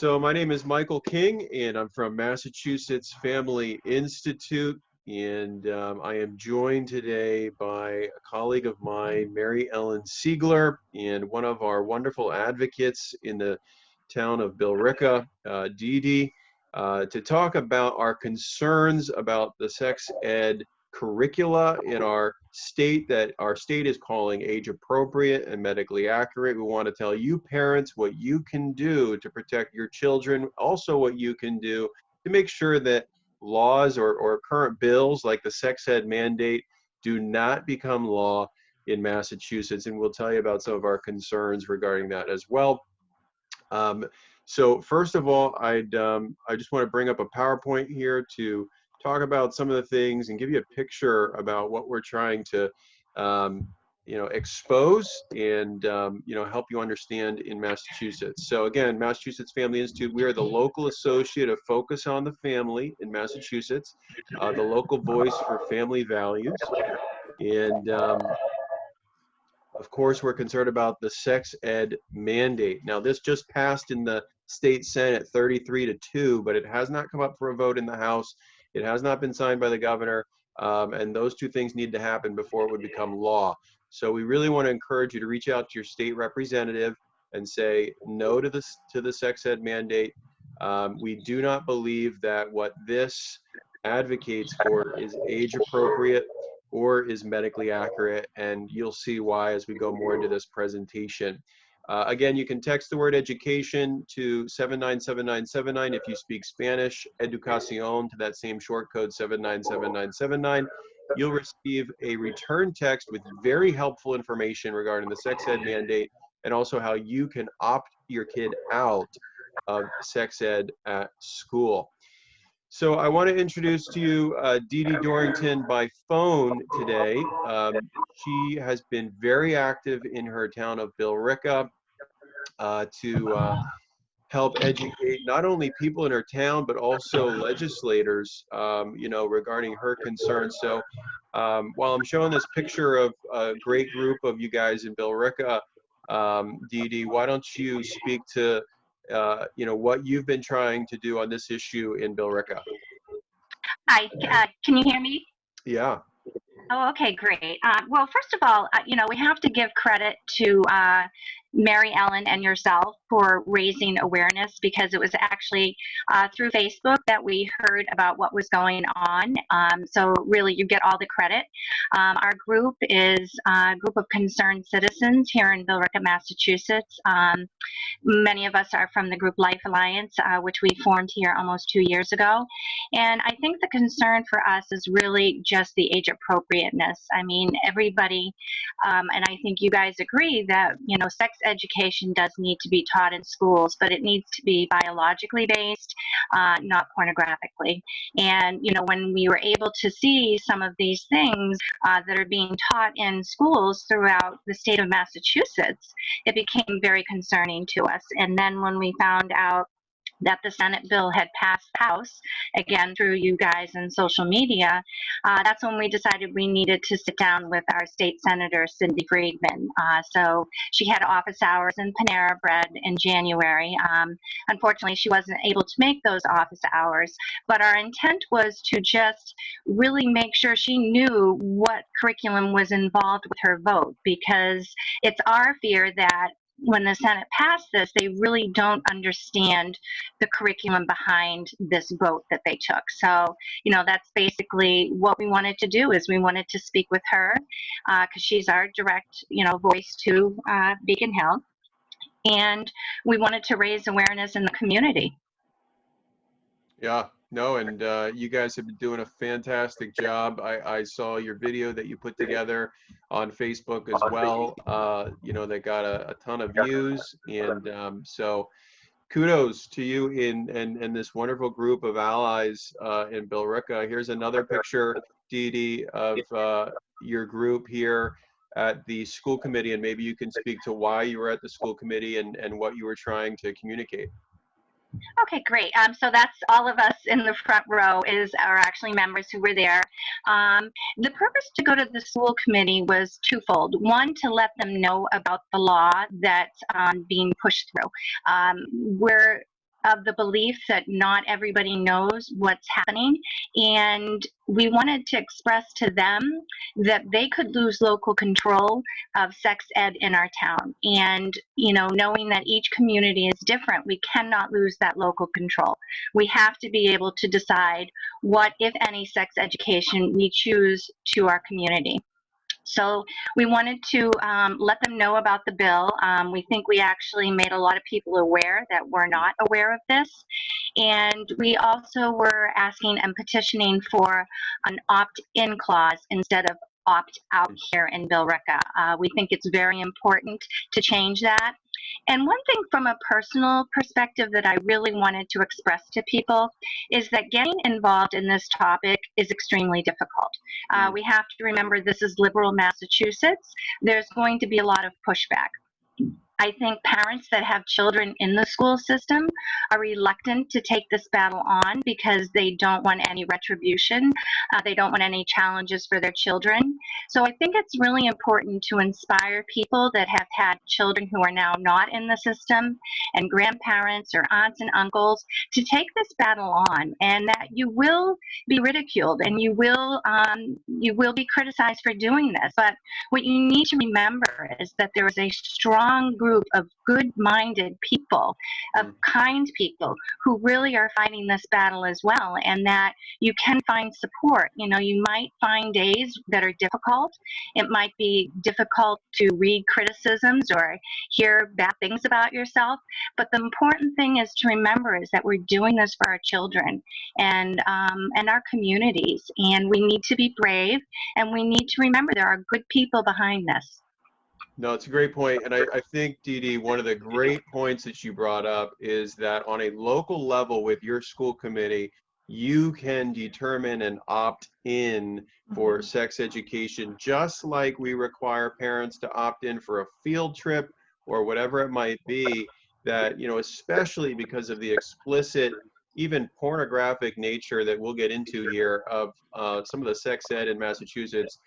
So my name is Michael King, and I'm from Massachusetts Family Institute, and I am joined today by a colleague of mine, Mary Ellen Siegler, and one of our wonderful advocates in the town of Billerica, Deedee, to talk about our concerns about the sex ed curricula in our state that our state is calling age appropriate and medically accurate. We want to tell you parents what you can do to protect your children, also what you can do to make sure that laws or current bills like the sex ed mandate do not become law in Massachusetts. And we'll tell you about some of our concerns regarding that as well. So first of all, I just want to bring up a PowerPoint here to talk about some of the things and give you a picture about what we're trying to, expose and, help you understand in Massachusetts. So again, Massachusetts Family Institute, we are the local associate of Focus on the Family in Massachusetts, the local voice for family values. And of course, we're concerned about the sex ed mandate. Now, this just passed in the state Senate 33-2, but it has not come up for a vote in the House. It has not been signed by the governor, and those two things need to happen before it would become law. So we really want to encourage you to reach out to your state representative and say no to the sex ed mandate. We do not believe that what this advocates for is age appropriate or is medically accurate, and you'll see why as we go more into this presentation. Again, you can text the word education to 797979 if you speak Spanish, educación to that same short code 797979. You'll receive a return text with very helpful information regarding the sex ed mandate and also how you can opt your kid out of sex ed at school. So I want to introduce to you Deedee Dorrington by phone today. She has been very active in her town of Billerica to help educate not only people in her town, but also legislators, regarding her concerns. So while I'm showing this picture of a great group of you guys in Billerica, Deedee, why don't you speak to what you've been trying to do on this issue in Billerica? Hi, can you hear me? Yeah. Oh, okay, great. Well, first of all, we have to give credit to Mary Ellen and yourself for raising awareness, because it was actually through Facebook that we heard about what was going on. So really, you get all the credit. Our group is a group of concerned citizens here in Billerica, Massachusetts. Many of us are from the group Life Alliance, which we formed here almost 2 years ago. And I think the concern for us is really just the age appropriateness. I mean, everybody, and I think you guys agree that, sex education does need to be taught in schools, but it needs to be biologically based, not pornographically. And, when we were able to see some of these things that are being taught in schools throughout the state of Massachusetts, it became very concerning to us. And then when we found out that the Senate bill had passed the House, again through you guys and social media, that's when we decided we needed to sit down with our state senator, Cindy Friedman. So she had office hours in Panera Bread in January. Unfortunately, she wasn't able to make those office hours, but our intent was to just really make sure she knew what curriculum was involved with her vote, because it's our fear that when the Senate passed this, they really don't understand the curriculum behind this vote that they took. So, that's basically what we wanted to do, is we wanted to speak with her because she's our direct, voice to Beacon Health. And we wanted to raise awareness in the community. Yeah, no, and you guys have been doing a fantastic job. I saw your video that you put together on Facebook as well. They got a ton of views, and so kudos to you and this wonderful group of allies in Billerica. Here's another picture, Deedee, of your group here at the school committee, and maybe you can speak to why you were at the school committee and what you were trying to communicate. Okay, great. So that's all of us in the front row are actually members who were there. The purpose to go to the school committee was twofold. One, to let them know about the law that's being pushed through. We're of the belief that not everybody knows what's happening, and we wanted to express to them that they could lose local control of sex ed in our town. And, you know, knowing that each community is different, we cannot lose that local control. We have to be able to decide what, if any, sex education we choose to our community. So we wanted to let them know about the bill. We think we actually made a lot of people aware that were not aware of this. And we also were asking and petitioning for an opt-in clause instead of opt-out here in Billerica. We think it's very important to change that. And one thing from a personal perspective that I really wanted to express to people is that getting involved in this topic is extremely difficult. We have to remember this is liberal Massachusetts. There's going to be a lot of pushback. I think parents that have children in the school system are reluctant to take this battle on because they don't want any retribution. They don't want any challenges for their children. So I think it's really important to inspire people that have had children who are now not in the system, and grandparents or aunts and uncles, to take this battle on, and that you will be ridiculed and you will be criticized for doing this. But what you need to remember is that there is a strong group of good-minded people, of kind people who really are fighting this battle as well, and that you can find support. You know, you might find days that are difficult. It might be difficult to read criticisms or hear bad things about yourself, but the important thing is to remember is that we're doing this for our children and our communities, and we need to be brave, and we need to remember there are good people behind this. No, it's a great point. And I think, Deedee, one of the great points that you brought up is that on a local level with your school committee, you can determine and opt in for sex education, just like we require parents to opt in for a field trip or whatever it might be. That, you know, especially because of the explicit, even pornographic nature that we'll get into here of some of the sex ed in Massachusetts,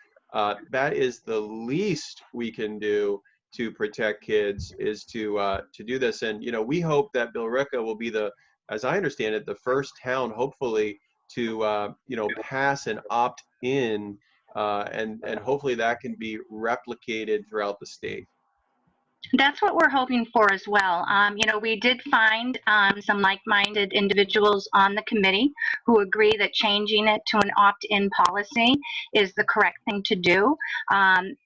that is the least we can do to protect kids, is to do this. And, you know, we hope that Billerica will be the, as I understand it, the first town, hopefully, to you know, pass an opt-in, and hopefully that can be replicated throughout the state. That's what we're hoping for as well. You know, we did find some like-minded individuals on the committee who agree that changing it to an opt-in policy is the correct thing to do.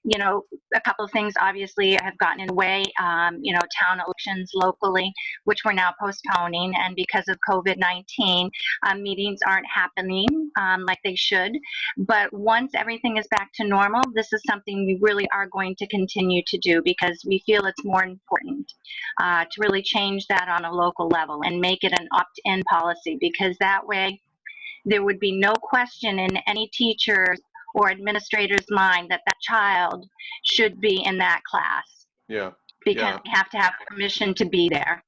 You know, a couple of things obviously have gotten in the way. You know, town elections locally, which we're now postponing, and because of COVID-19, meetings aren't happening like they should. But once everything is back to normal, this is something we really are going to continue to do, because we feel it's more important to really change that on a local level and make it an opt-in policy, because that way there would be no question in any teacher's or administrator's mind that that child should be in that class. Yeah. Because they have to have permission to be there.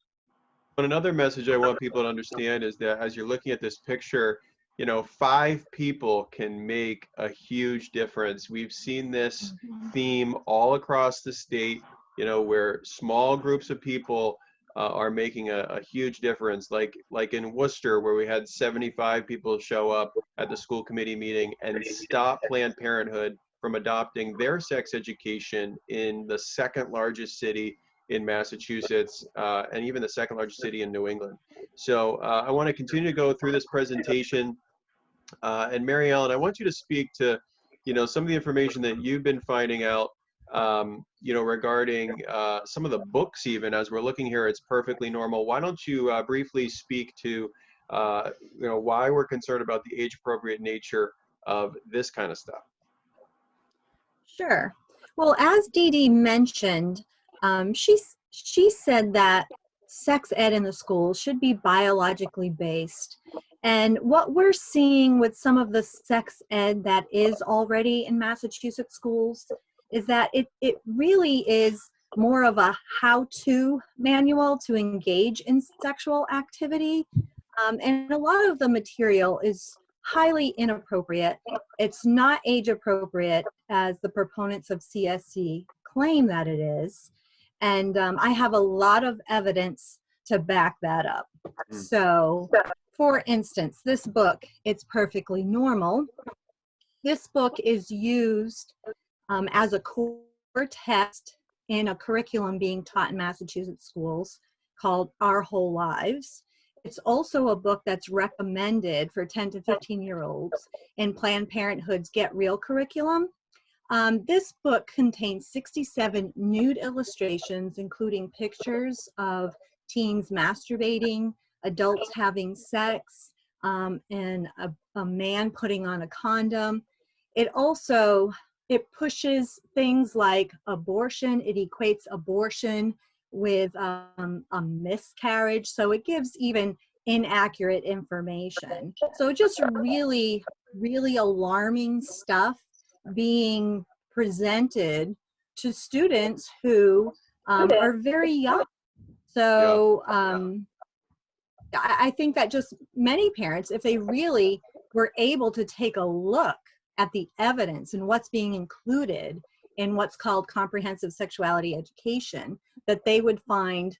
But another message I want people to understand is that as you're looking at this picture, you know, 5 people can make a huge difference. We've seen this theme all across the state, you know, where small groups of people are making a huge difference, like in Worcester, where we had 75 people show up at the school committee meeting and stop Planned Parenthood from adopting their sex education in the second largest city in Massachusetts, and even the second largest city in New England. So I want to continue to go through this presentation. And Mary Ellen, I want you to speak to, you know, some of the information that you've been finding out, you know, regarding some of the books. Even as we're looking here, It's Perfectly Normal. Why don't you briefly speak to, you know, why we're concerned about the age-appropriate nature of this kind of stuff? Sure. Well, as Deedee mentioned, she said that sex ed in the schools should be biologically based. And what we're seeing with some of the sex ed that is already in Massachusetts schools is that it really is more of a how-to manual to engage in sexual activity. And a lot of the material is highly inappropriate. It's not age appropriate, as the proponents of CSE claim that it is. And I have a lot of evidence to back that up. Mm. So, for instance, this book, It's Perfectly Normal. This book is used as a core text in a curriculum being taught in Massachusetts schools called Our Whole Lives. It's also a book that's recommended for 10 to 15-year-olds in Planned Parenthood's Get Real curriculum. This book contains 67 nude illustrations, including pictures of teens masturbating, adults having sex, and a man putting on a condom. It pushes things like abortion. It equates abortion with a miscarriage. So it gives even inaccurate information. So just really, really alarming stuff being presented to students who are very young. So I think that just many parents, if they really were able to take a look at the evidence and what's being included in what's called Comprehensive Sexuality Education, that they would find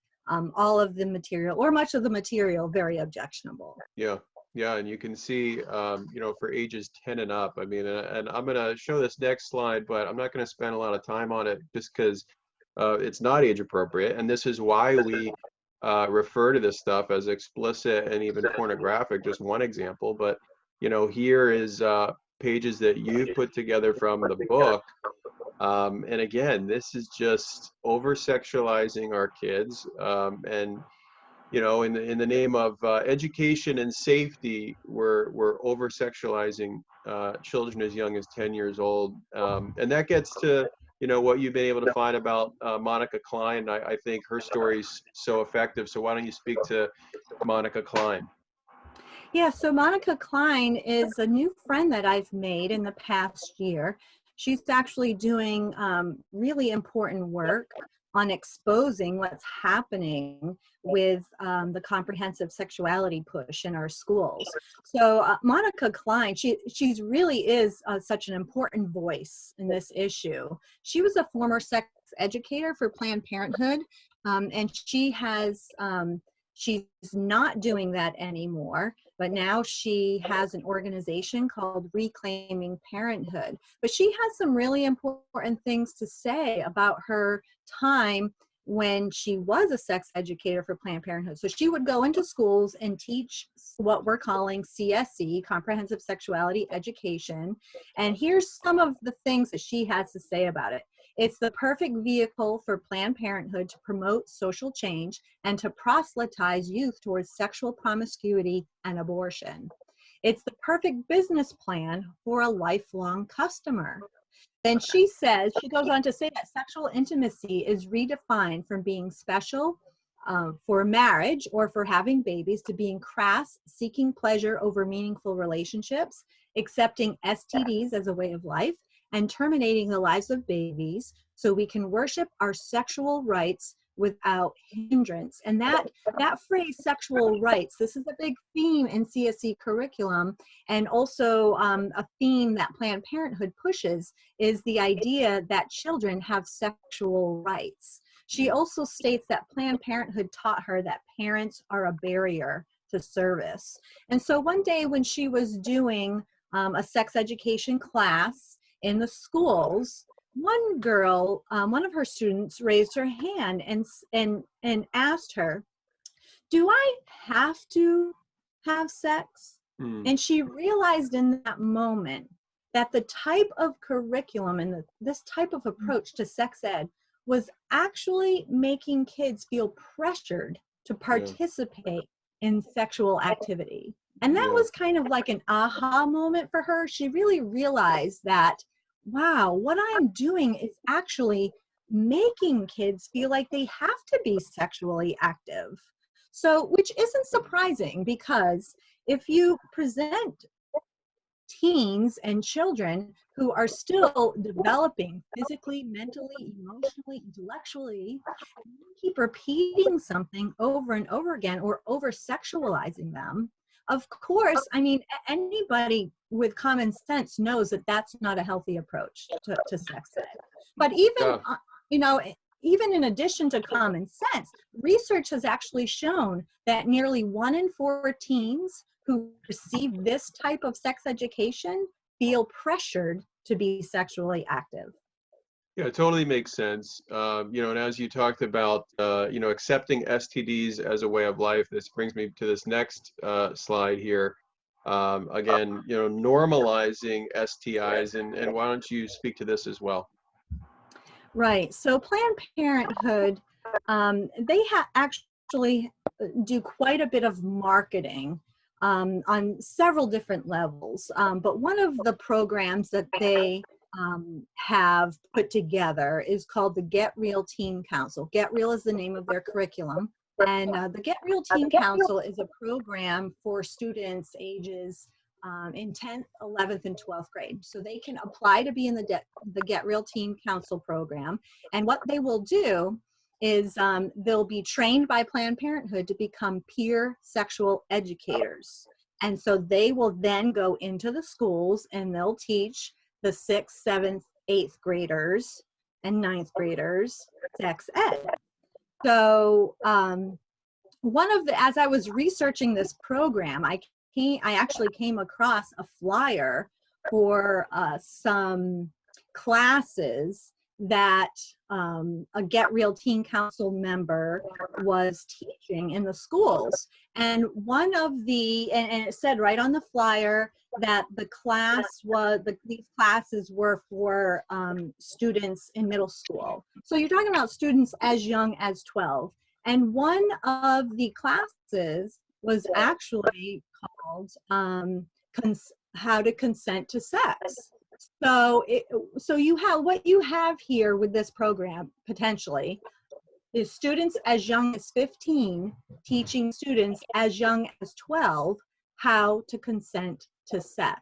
all of the material or much of the material very objectionable. Yeah. Yeah, and you can see, you know, for ages 10 and up, I mean, and I'm going to show this next slide, but I'm not going to spend a lot of time on it just because it's not age appropriate. And this is why we refer to this stuff as explicit and even pornographic, just one example. But, you know, here is pages that you've put together from the book. And again, this is just over-sexualizing our kids, and you know, in the name of education and safety, we're over sexualizing children as young as 10 years old, and that gets to, you know, what you've been able to find about Monica Kline. I think her story's so effective. So why don't you speak to Monica Kline? Yeah, so Monica Kline is a new friend that I've made in the past year. She's actually doing really important work on exposing what's happening with the comprehensive sexuality push in our schools. So Monica Kline, she's really is such an important voice in this issue. She was a former sex educator for Planned Parenthood, and she's not doing that anymore, but now she has an organization called Reclaiming Parenthood. But she has some really important things to say about her time when she was a sex educator for Planned Parenthood. So she would go into schools and teach what we're calling CSE, Comprehensive Sexuality Education. And here's some of the things that she has to say about it. It's the perfect vehicle for Planned Parenthood to promote social change and to proselytize youth towards sexual promiscuity and abortion. It's the perfect business plan for a lifelong customer. Then she goes on to say that sexual intimacy is redefined from being special for marriage or for having babies to being crass, seeking pleasure over meaningful relationships, accepting STDs as a way of life, and terminating the lives of babies so we can worship our sexual rights without hindrance. And that phrase, sexual rights, this is a big theme in CSE curriculum, and also a theme that Planned Parenthood pushes is the idea that children have sexual rights. She also states that Planned Parenthood taught her that parents are a barrier to service. And so one day when she was doing a sex education class in the schools, one girl, one of her students raised her hand and asked her, "Do I have to have sex?" And she realized in that moment that the type of curriculum and this type of approach to sex ed was actually making kids feel pressured to participate in sexual activity. And that was kind of like an aha moment for her. She really realized that, wow, what I'm doing is actually making kids feel like they have to be sexually active. So, which isn't surprising, because if you present teens and children who are still developing physically, mentally, emotionally, intellectually, and you keep repeating something over and over again or over sexualizing them, of course, I mean, anybody with common sense knows that that's not a healthy approach to sex ed. But even, you know, even in addition to common sense, research has actually shown that nearly 1 in 4 teens who receive this type of sex education feel pressured to be sexually active. Yeah, it totally makes sense. And as you talked about, accepting STDs as a way of life, this brings me to this next slide here. Again, normalizing STIs, and why don't you speak to this as well? Right. So Planned Parenthood, they actually do quite a bit of marketing on several different levels. But one of the programs that they have put together is called the Get Real Teen Council. Get Real is the name of their curriculum. And the Get Real Teen Council is a program for students ages in 10th, 11th, and 12th grade. So they can apply to be in the Get Real Teen Council program. And what they will do is they'll be trained by Planned Parenthood to become peer sexual educators. And so they will then go into the schools and they'll teach the 6th, 7th, 8th graders and 9th graders sex ed. So as I was researching this program, I actually came across a flyer for some classes that a Get Real Teen Council member was teaching in the schools. And one of the, and it said right on the flyer that the class was, these classes were for students in middle school. So you're talking about students as young as 12. And one of the classes was actually called How to Consent to Sex. So what you have here with this program potentially is students as young as 15 teaching students as young as 12 how to consent to sex.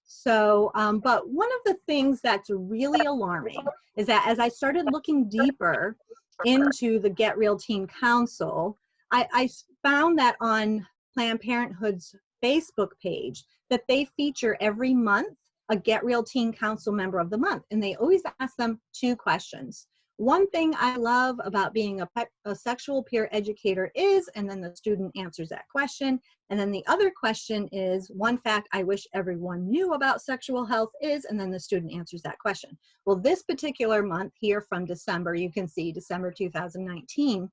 So, but one of the things that's really alarming is that as I started looking deeper into the Get Real Teen Council, I found that on Planned Parenthood's Facebook page that they feature every month a Get Real Teen Council member of the month, and they always ask them 2 questions. One thing I love about being a sexual peer educator is, and then the student answers that question, and then the other question is, one fact I wish everyone knew about sexual health is, and then the student answers that question. Well, this particular month here from December, you can see December 2019,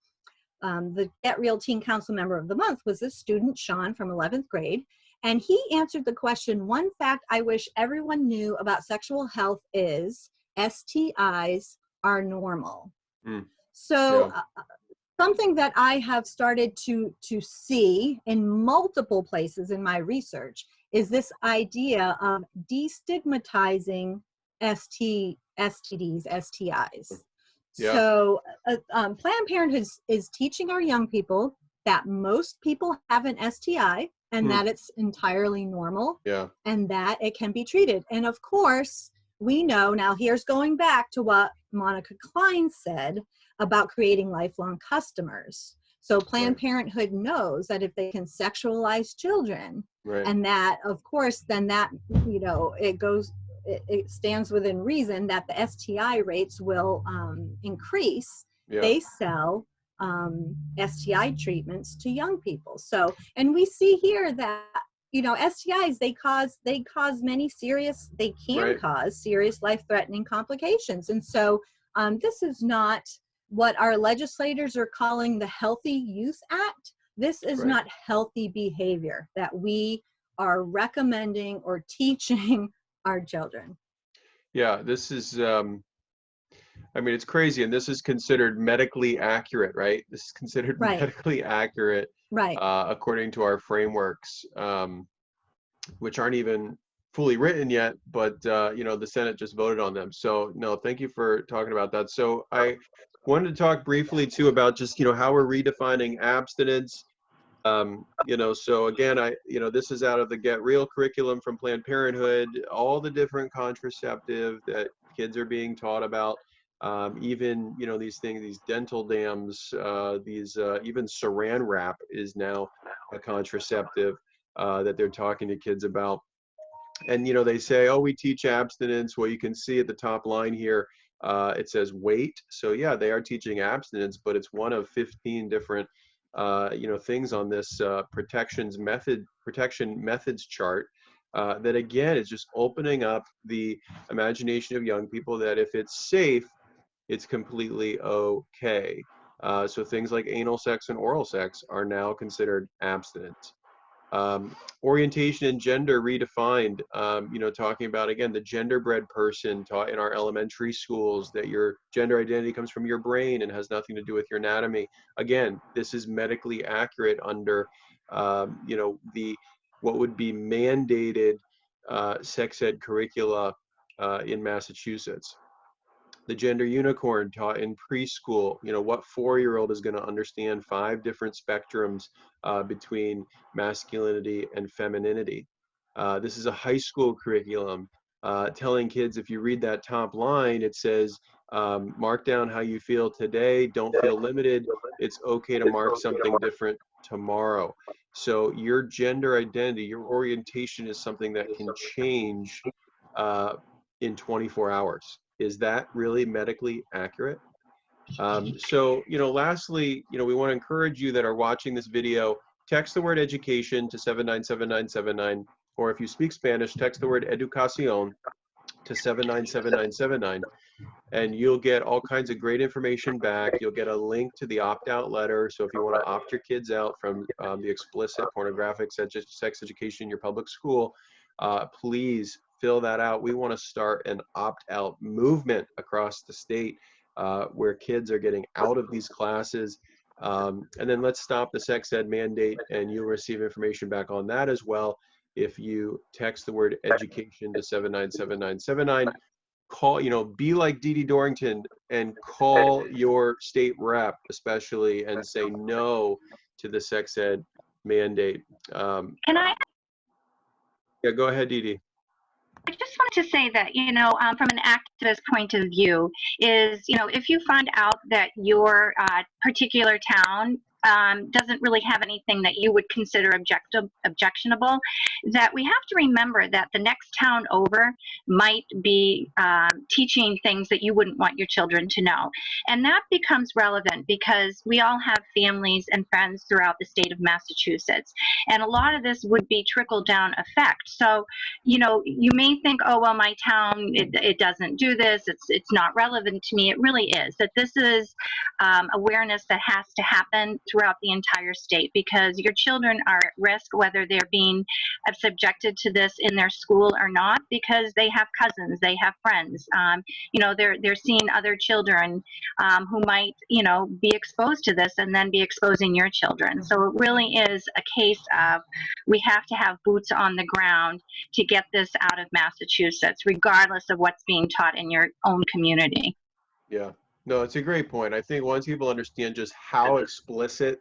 the Get Real Teen Council member of the month was this student, Sean, from 11th grade. And he answered the question, one fact I wish everyone knew about sexual health is STIs are normal. So something that I have started to see in multiple places in my research is this idea of destigmatizing STDs, STIs. Yeah. So Planned Parenthood is teaching our young people that most people have an STI and that it's entirely normal and that it can be treated. And of course, we know, now here's going back to what Monica Kline said about creating lifelong customers. So Planned Parenthood knows that if they can sexualize children, and that, of course, then that, it stands within reason that the STI rates will increase. They sell STI treatments to young people. So, and we see here that, STIs, they can cause serious life-threatening complications. And so this is not what our legislators are calling the Healthy Youth Act. This is not healthy behavior that we are recommending or teaching our children. Yeah, this is, it's crazy. And this is considered medically accurate, right? This is considered medically accurate, according to our frameworks, which aren't even fully written yet, but, the Senate just voted on them. So, no, thank you for talking about that. So I wanted to talk briefly, too, about just, how we're redefining abstinence. So again, this is out of the Get Real curriculum from Planned Parenthood, all the different contraceptive that kids are being taught about, even, these things, these dental dams, even saran wrap is now a contraceptive that they're talking to kids about. And, they say, oh, we teach abstinence. Well, you can see at the top line here, It says weight. So yeah, they are teaching abstinence, but it's one of 15 different things on this protection methods chart. That again is just opening up the imagination of young people that if it's safe, it's completely okay. So things like anal sex and oral sex are now considered abstinent. Orientation and gender redefined, talking about, again, the genderbread person taught in our elementary schools that your gender identity comes from your brain and has nothing to do with your anatomy. Again, this is medically accurate under, what would be mandated sex ed curricula in Massachusetts. The gender unicorn taught in preschool. What 4-year-old is going to understand 5 different spectrums between masculinity and femininity? This is a high school curriculum telling kids, if you read that top line, it says, mark down how you feel today, don't feel limited, it's okay to mark something different tomorrow. So your gender identity, your orientation is something that can change in 24 hours. Is that really medically accurate? Lastly, we want to encourage you that are watching this video, text the word education to 797979, or if you speak Spanish, text the word educación to 797979, and you'll get all kinds of great information back. You'll get a link to the opt-out letter. So if you want to opt your kids out from the explicit pornographic sex education in your public school, please fill that out. We want to start an opt-out movement across the state where kids are getting out of these classes. And then let's stop the sex ed mandate, and you'll receive information back on that as well if you text the word education to 797979. Call, be like Deedee Dorrington and call your state rep especially and say no to the sex ed mandate. Can I? Yeah, go ahead, Deedee. I just wanted to say that, from an activist point of view, is, if you find out that your particular town doesn't really have anything that you would consider objectionable, that we have to remember that the next town over might be teaching things that you wouldn't want your children to know. And that becomes relevant because we all have families and friends throughout the state of Massachusetts. And a lot of this would be trickle-down effect. So, you may think, oh, well, my town, it doesn't do this, it's not relevant to me. It really is. That this is awareness that has to happen throughout the entire state, because your children are at risk whether they're being subjected to this in their school or not, because they have cousins, they have friends, they're seeing other children who might be exposed to this and then be exposing your children. So it really is a case of we have to have boots on the ground to get this out of Massachusetts, regardless of what's being taught in your own community. Yeah. No, it's a great point. I think once people understand just how explicit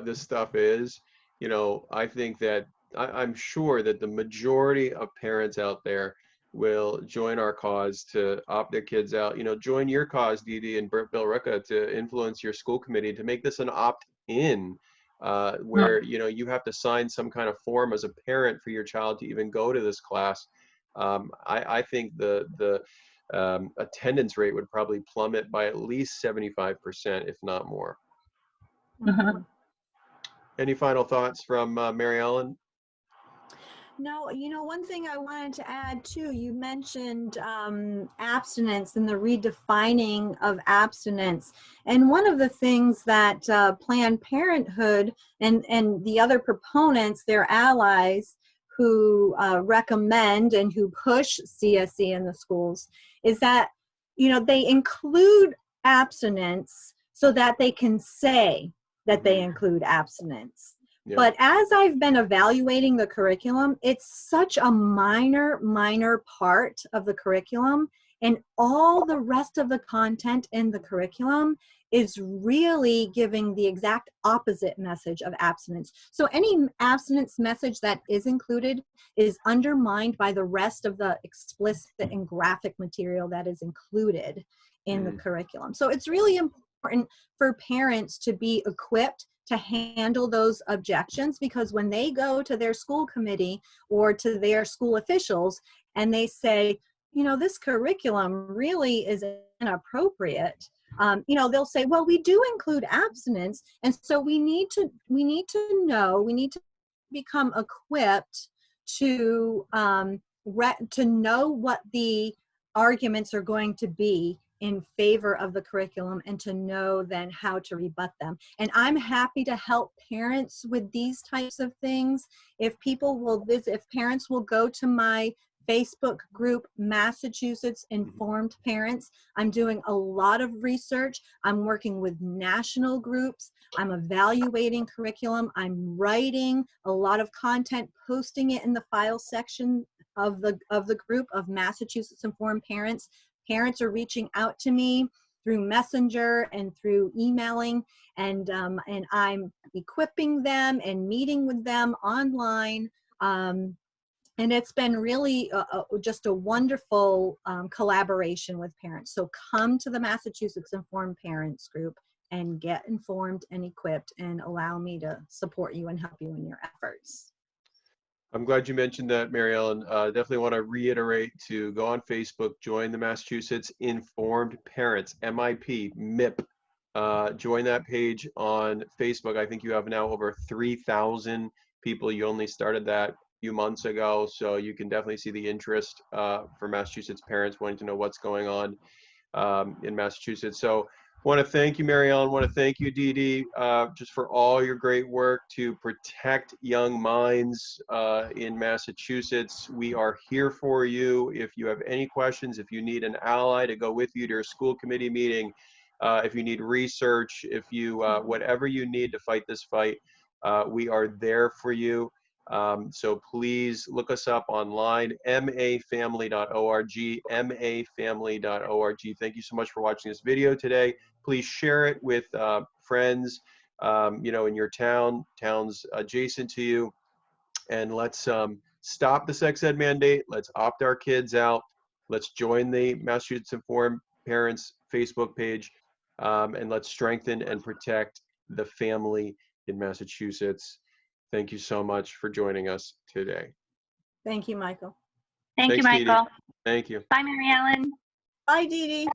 this stuff is, I think that I'm sure that the majority of parents out there will join our cause to opt their kids out. Join your cause, Deedee and Billerica, to influence your school committee to make this an opt-in, where you have to sign some kind of form as a parent for your child to even go to this class. I think the attendance rate would probably plummet by at least 75%, if not more. Mm-hmm. Any final thoughts from Mary Ellen? No, one thing I wanted to add too, you mentioned abstinence and the redefining of abstinence. And one of the things that Planned Parenthood and the other proponents, their allies, who recommend and who push CSE in the schools, is that, they include abstinence so that they can say that they include abstinence. Yeah. But as I've been evaluating the curriculum, it's such a minor part of the curriculum, and all the rest of the content in the curriculum is really giving the exact opposite message of abstinence. So any abstinence message that is included is undermined by the rest of the explicit and graphic material that is included in the curriculum. So it's really important for parents to be equipped to handle those objections, because when they go to their school committee or to their school officials and they say, this curriculum really is inappropriate, you know, they'll say, well, we do include abstinence, and so we need to become equipped to to know what the arguments are going to be in favor of the curriculum, and to know then how to rebut them. And I'm happy to help parents with these types of things. If people will visit, if parents will go to my Facebook group, Massachusetts Informed Parents, I'm doing a lot of research. I'm working with national groups. I'm evaluating curriculum. I'm writing a lot of content, posting it in the file section of the group of Massachusetts Informed Parents. Parents are reaching out to me through Messenger and through emailing, and I'm equipping them and meeting with them online. And it's been really just a wonderful collaboration with parents. So come to the Massachusetts Informed Parents group and get informed and equipped, and allow me to support you and help you in your efforts. I'm glad you mentioned that, Mary Ellen. Definitely want to reiterate to go on Facebook, join the Massachusetts Informed Parents, MIP, MIP. Join that page on Facebook. I think you have now over 3,000 people. You only started that a few months ago, so you can definitely see the interest for Massachusetts parents wanting to know what's going on in Massachusetts. So want to thank you, Mary Ellen. Want to thank you, Deedee, just for all your great work to protect young minds in Massachusetts. We are here for you. If you have any questions, if you need an ally to go with you to your school committee meeting, if you need research, if you whatever you need to fight this fight, we are there for you. So please look us up online, mafamily.org, mafamily.org. Thank you so much for watching this video today. Please share it with friends, you know, in your towns adjacent to you, and let's stop the sex ed mandate. Let's opt our kids out. Let's join the Massachusetts Informed Parents Facebook page, and let's strengthen and protect the family in Massachusetts. Thank you so much for joining us today. Thank you, Michael. Thank you, Thanks, Deedee. Michael. Thank you. Bye, Mary Ellen. Bye, Deedee.